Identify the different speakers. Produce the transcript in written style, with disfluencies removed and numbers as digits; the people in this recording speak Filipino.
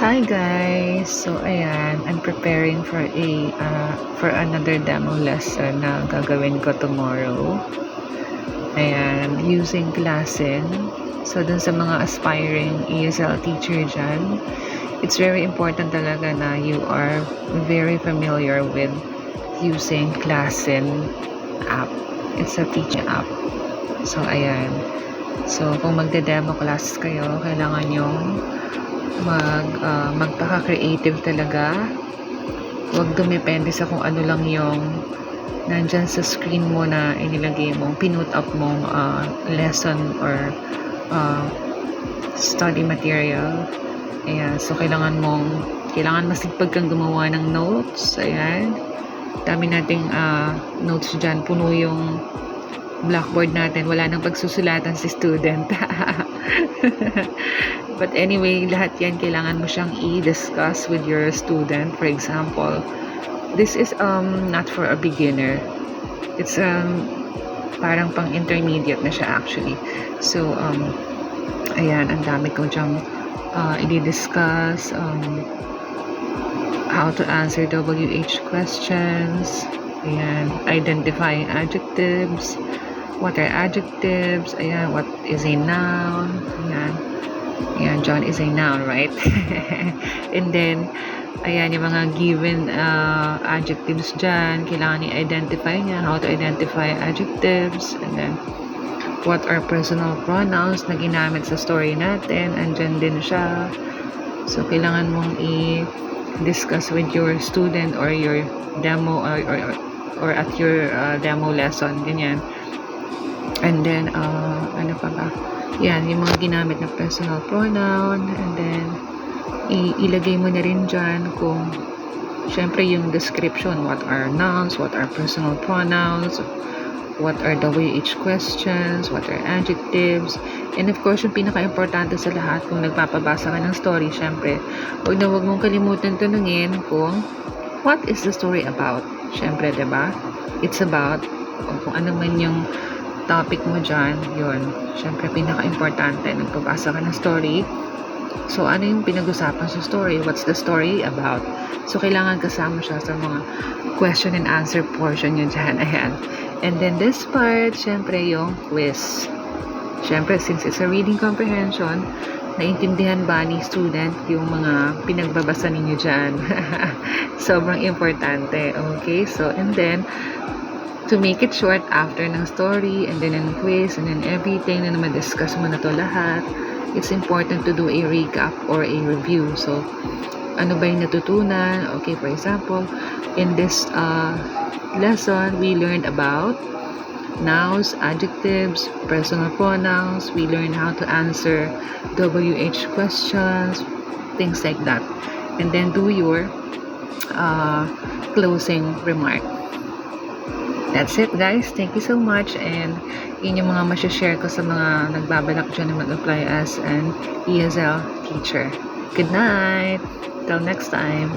Speaker 1: Hi guys! So ayan, I'm preparing for another demo lesson na gagawin ko tomorrow. Ayan, using Klassen. So dun sa mga aspiring ESL teacher dyan, it's very important talaga na you are very familiar with using Klassen app. It's a teaching app. So ayan. So kung magde-demo class kayo, kailangan yung magpaka-creative talaga. Huwag dumepende sa kung ano lang yung nandyan sa screen mo na inilagay mong pinut up mong lesson or study material. Ayan, so kailangan masipag kang gumawa ng notes. Ayan, dami nating notes dyan, puno yung blackboard natin, wala nang pagsusulatan si student. But anyway, lahat yan kailangan mo siyang i-discuss with your student. For example, this is not for a beginner. It's parang pang intermediate na siya actually. So ayan, ang dami ko dyang i-discuss, how to answer WH questions. Ayan, identifying adjectives. What are adjectives? Ayan, what is a noun? Ayan, John is a noun, right? And then, ayan, yung mga given adjectives dyan, kailangan i-identify niya, how to identify adjectives. And then, what are personal pronouns na ginamit sa story natin? Andyan din siya. So, kailangan mong i-discuss with your student or your demo or at your demo lesson, ganyan. And then, ano pa ba? Yan, yung mga ginamit na personal pronoun. And then, ilagay mo na rin dyan kung, syempre, yung description. What are nouns? What are personal pronouns? What are WH questions? What are adjectives? And of course, yung pinaka-importante sa lahat, kung nagpapabasa ka ng story, syempre, huwag mong kalimutan tanungin kung, what is the story about? Syempre, diba? It's about, kung ano man yung topic mo dyan, yun. Siyempre, pinaka-importante, nagpabasa ka ng story. So, ano yung pinag-usapan sa story? What's the story about? So, kailangan kasama siya sa mga question and answer portion yun dyan. Ayan. And then, this part, siyempre, yung quiz. Siyempre, since it's a reading comprehension, naintindihan ba ni student yung mga pinagbabasa ninyo dyan? Sobrang importante. Okay? So, and then, to make it short, after ng story, and then ng quiz, and then everything na ma-discuss mo na to lahat, it's important to do a recap or a review. So, ano ba yung natutunan? Okay, for example, in this lesson, we learned about nouns, adjectives, personal pronouns. We learned how to answer WH questions, things like that. And then do your closing remark. That's it, guys. Thank you so much. And yun yung mga masya-share ko sa mga nagbabalak dyan na mag-apply as an ESL teacher. Good night! Till next time!